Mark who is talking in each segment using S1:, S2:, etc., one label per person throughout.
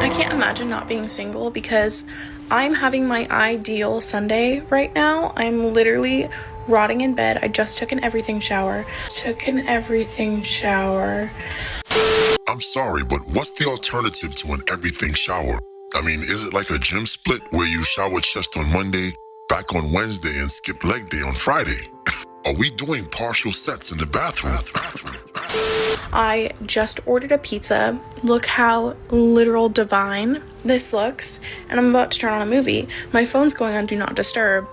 S1: I can't imagine not being single because I'm having my ideal Sunday right now. I'm literally rotting in bed. I just took an everything shower.
S2: I'm sorry, but what's the alternative to an everything shower? I mean, is it like a gym split where you shower chest on Monday, back on Wednesday, and skip leg day on Friday? Are we doing partial sets in the bathroom?
S1: I just ordered a pizza. Look how literal divine this looks. And I'm about to turn on a movie. My phone's going on Do Not Disturb.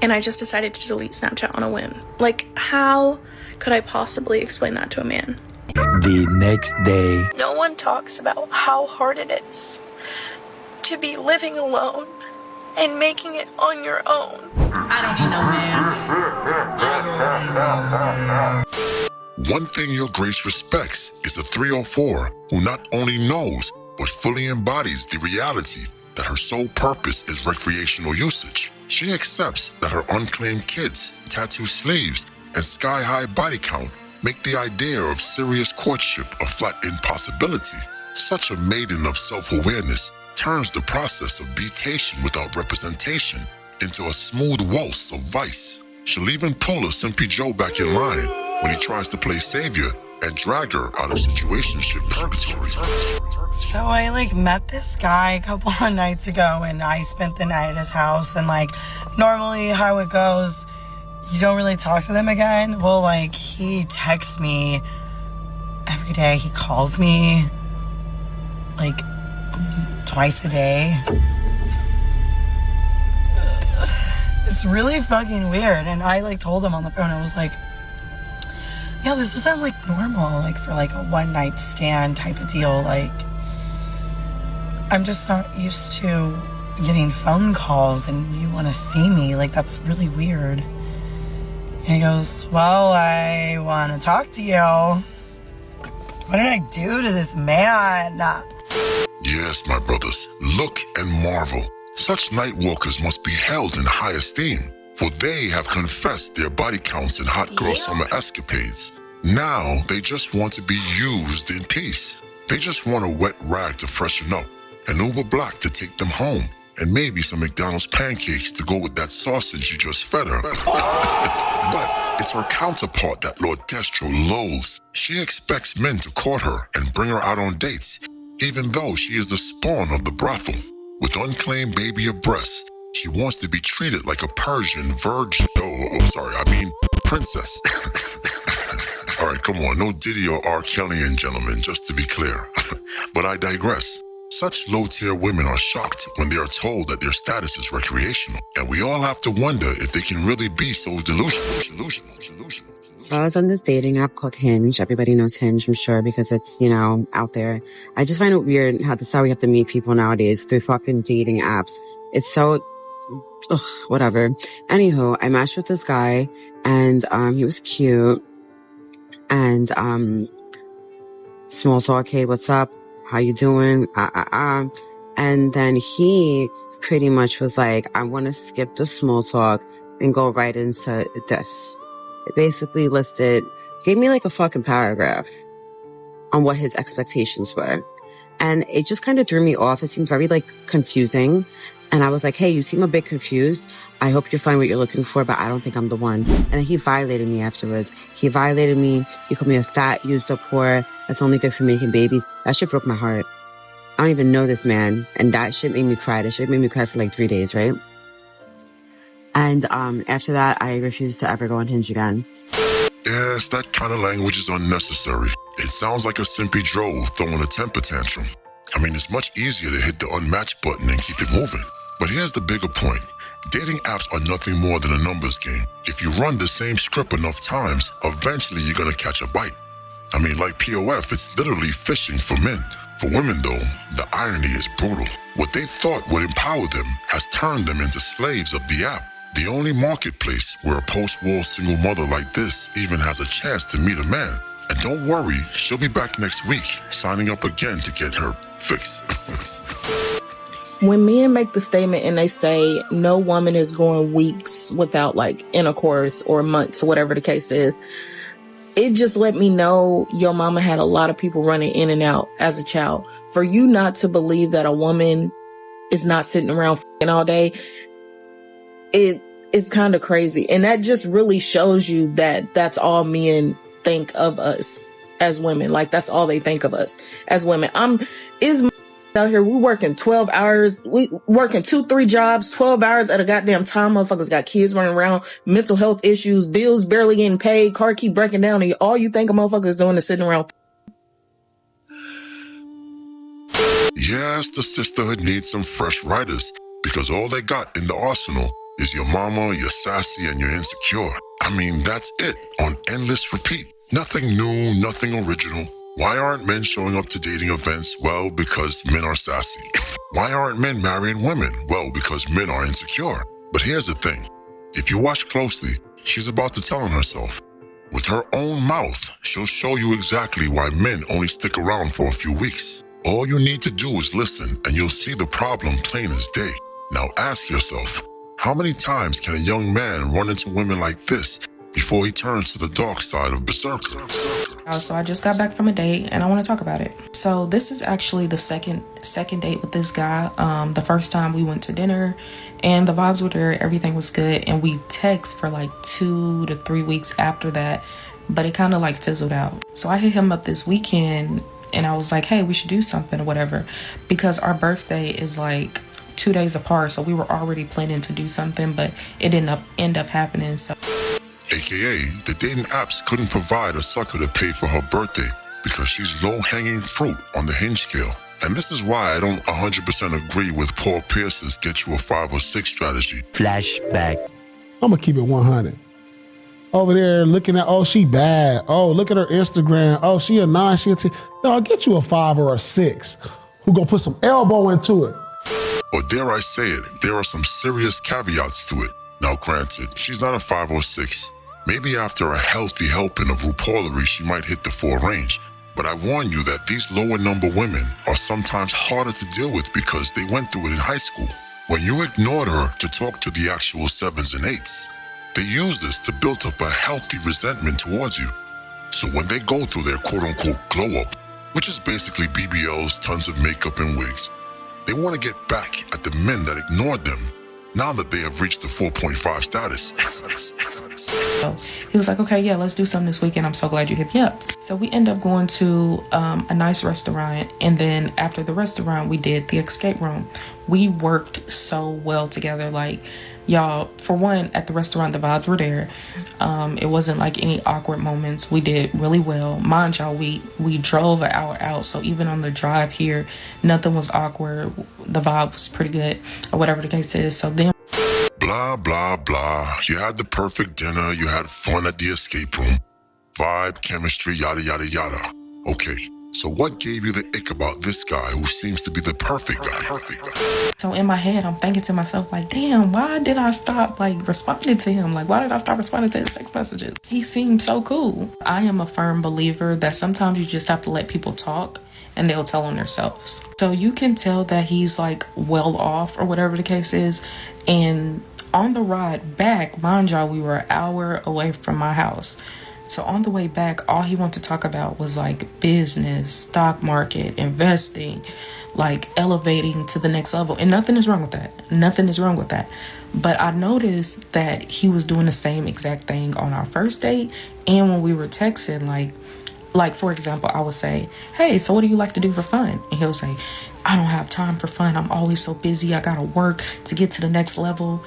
S1: And I just decided to delete Snapchat on a whim. Like, how could I possibly explain that to a man?
S3: The next day.
S1: No one talks about how hard it is to be living alone and making it on your own.
S4: I don't need no man.
S2: One thing your grace respects is a 304 who not only knows, but fully embodies the reality that her sole purpose is recreational usage. She accepts that her unclaimed kids, tattoo sleeves, and sky-high body count make the idea of serious courtship a flat impossibility. Such a maiden of self-awareness turns the process of betation without representation into a smooth waltz of vice. She'll even pull a Simpy Joe back in line when he tries to play savior and drag her out of situationship purgatory.
S4: So I met this guy a couple of nights ago and I spent the night at his house, and normally how it goes, you don't really talk to them again. Well, he texts me every day. He calls me twice a day. It's really fucking weird. And I told him on the phone, I was like, yeah, this isn't normal, for a one night stand type of deal. I'm just not used to getting phone calls and you want to see me. That's really weird. And he goes, well, I want to talk to you. What did I do to this man?
S2: Yes, my brothers, look and marvel. Such night walkers must be held in high esteem, for they have confessed their body counts in hot girl summer escapades. Now they just want to be used in peace. They just want a wet rag to freshen up, an Uber Black to take them home, and maybe some McDonald's pancakes to go with that sausage you just fed her. But it's her counterpart that Lord Destro loathes. She expects men to court her and bring her out on dates, even though she is the spawn of the brothel. With unclaimed baby abreast, she wants to be treated like a Persian virgin. Princess. All right, come on, no Diddy or R. Kellyan, gentlemen, just to be clear. But I digress. Such low-tier women are shocked when they are told that their status is recreational. And we all have to wonder if they can really be so delusional.
S5: So I was on this dating app called Hinge. Everybody knows Hinge, I'm sure, because it's, out there. I just find it weird how that's how we have to meet people nowadays, through fucking dating apps. It's so, whatever. Anywho, I matched with this guy and, he was cute. And, small talk, hey, what's up? How you doing? And then he pretty much was like, I want to skip the small talk and go right into this. It basically gave me a fucking paragraph on what his expectations were. And it just kind of threw me off. It seemed very confusing. And I was like, hey, you seem a bit confused. I hope you find what you're looking for, but I don't think I'm the one. And then he violated me afterwards. He called me a fat, used up whore that's only good for making babies. That shit broke my heart. I don't even know this man. And that shit made me cry. That shit made me cry for 3 days, right? And after that, I refused to ever go on Hinge again.
S2: Yes, that kind of language is unnecessary. It sounds like a Simpy Joe throwing a temper tantrum. I mean, it's much easier to hit the unmatched button and keep it moving. But here's the bigger point. Dating apps are nothing more than a numbers game. If you run the same script enough times, eventually you're gonna catch a bite. I mean, like POF, it's literally fishing for men. For women, though, the irony is brutal. What they thought would empower them has turned them into slaves of the app. The only marketplace where a post-war single mother like this even has a chance to meet a man. And don't worry, she'll be back next week, signing up again to get her fix.
S6: When men make the statement and they say no woman is going weeks without intercourse or months or whatever the case is, it just let me know your mama had a lot of people running in and out as a child. For you not to believe that a woman is not sitting around f***ing all day, it's kind of crazy. And that just really shows you that that's all men think of us as women. Like, that's all they think of us as women. Out here, we working 12 hours. We working 2-3 jobs, 12 hours at a goddamn time. Motherfuckers got kids running around, mental health issues, bills barely getting paid, car keep breaking down, and all you think a motherfucker is doing is sitting around.
S2: Yes, the sisterhood needs some fresh writers because all they got in the arsenal is your mama, your sassy, and your insecure. I mean, that's it on endless repeat. Nothing new, nothing original. Why aren't men showing up to dating events? Well, because men are sassy. Why aren't men marrying women? Well, because men are insecure. But here's the thing. If you watch closely, she's about to tell on herself. With her own mouth, she'll show you exactly why men only stick around for a few weeks. All you need to do is listen, and you'll see the problem plain as day. Now ask yourself, how many times can a young man run into women like this before he turns to the dark side of berserker?
S1: So I just got back from a date and I want to talk about it. So this is actually the second date with this guy. The first time we went to dinner and the vibes were there, everything was good, and we text for like 2 to 3 weeks after that, but it kind of like fizzled out. So I hit him up this weekend and I was like, hey, we should do something or whatever, because our birthday is like 2 days apart, so we were already planning to do something, but it didn't end up happening. So
S2: AKA, the dating apps couldn't provide a sucker to pay for her birthday because she's low-hanging fruit on the Hinge scale. And this is why I don't 100% agree with Paul Pierce's get you a 5 or 6 strategy.
S3: Flashback.
S7: I'm gonna keep it 100. Over there looking at, oh, she bad. Oh, look at her Instagram. Oh, she a 9, she a 10. No, I'll get you a 5 or a 6 who gonna put some elbow into it.
S2: Or dare I say it, there are some serious caveats to it. Now granted, she's not a 5 or 6. Maybe after a healthy helping of RuPaulery, she might hit the 4 range. But I warn you that these lower number women are sometimes harder to deal with because they went through it in high school. When you ignored her to talk to the actual 7s and 8s, they use this to build up a healthy resentment towards you. So when they go through their quote-unquote glow-up, which is basically BBLs, tons of makeup and wigs, they want to get back at the men that ignored them now that they have reached the 4.5 status.
S1: he was like, okay, yeah, let's do something this weekend. I'm so glad you hit me up. So we end up going to a nice restaurant. And then after the restaurant, we did the escape room. We worked so well together. Like, y'all, for one, at the restaurant, the vibes were there. It wasn't like any awkward moments. We did really well. Mind y'all, we drove an hour out. So even on the drive here, nothing was awkward. The vibe was pretty good, or whatever the case is. So then,
S2: blah, blah, blah. You had the perfect dinner. You had fun at the escape room. Vibe, chemistry, yada, yada, yada. Okay, so what gave you the ick about this guy who seems to be the perfect guy?
S1: So in my head, I'm thinking to myself, like, damn, why did I stop, like, responding to him? Like, why did I stop responding to his text messages? He seemed so cool. I am a firm believer that sometimes you just have to let people talk and they'll tell on themselves. So you can tell that he's, like, well off or whatever the case is. And on the ride back, mind y'all, we were an hour away from my house. So on the way back, all he wanted to talk about was like business, stock market, investing, like elevating to the next level. And nothing is wrong with that. Nothing is wrong with that. But I noticed that he was doing the same exact thing on our first date. And when we were texting, like for example, I would say, hey, so what do you like to do for fun? And he'll say, I don't have time for fun. I'm always so busy. I gotta work to get to the next level.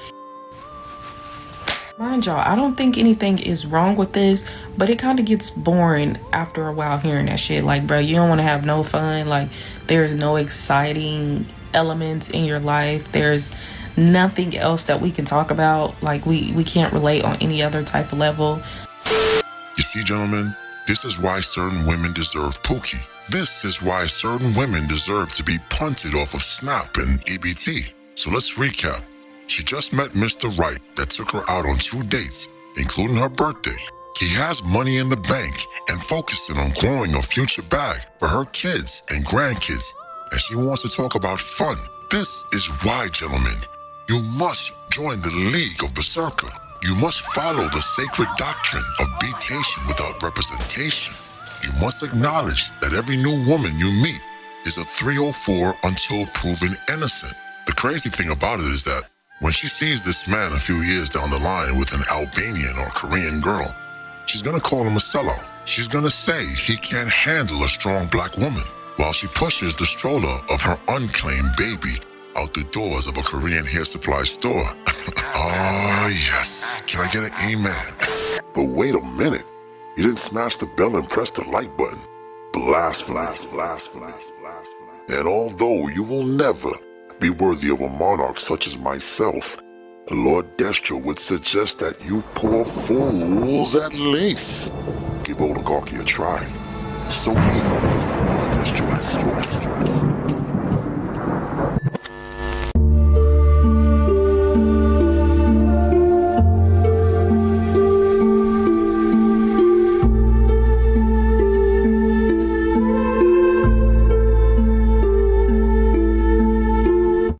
S1: Mind y'all, I don't think anything is wrong with this, but it kind of gets boring after a while hearing that shit. Like, bro, you don't want to have no fun. Like, there's no exciting elements in your life. There's nothing else that we can talk about. Like, we can't relate on any other type of level.
S2: You see, gentlemen, this is why certain women deserve Pookie. This is why certain women deserve to be punted off of Snap and EBT. So let's recap. She just met Mr. Right that took her out on 2 dates, including her birthday. He has money in the bank and focusing on growing a future bag for her kids and grandkids, and she wants to talk about fun. This is why, gentlemen, you must join the League of Berserker. You must follow the sacred doctrine of betation without representation. You must acknowledge that every new woman you meet is a 304 until proven innocent. The crazy thing about it is that when she sees this man a few years down the line with an Albanian or Korean girl, she's gonna call him a sellout. She's gonna say he can't handle a strong black woman while she pushes the stroller of her unclaimed baby out the doors of a Korean hair supply store. Ah, yes. Can I get an amen?
S8: But wait a minute. You didn't smash the bell and press the like button. Blasphemy. And although you will never be worthy of a monarch such as myself, Lord Destro would suggest that you poor fools at least give oligarchy a try. So be it, Lord Destro has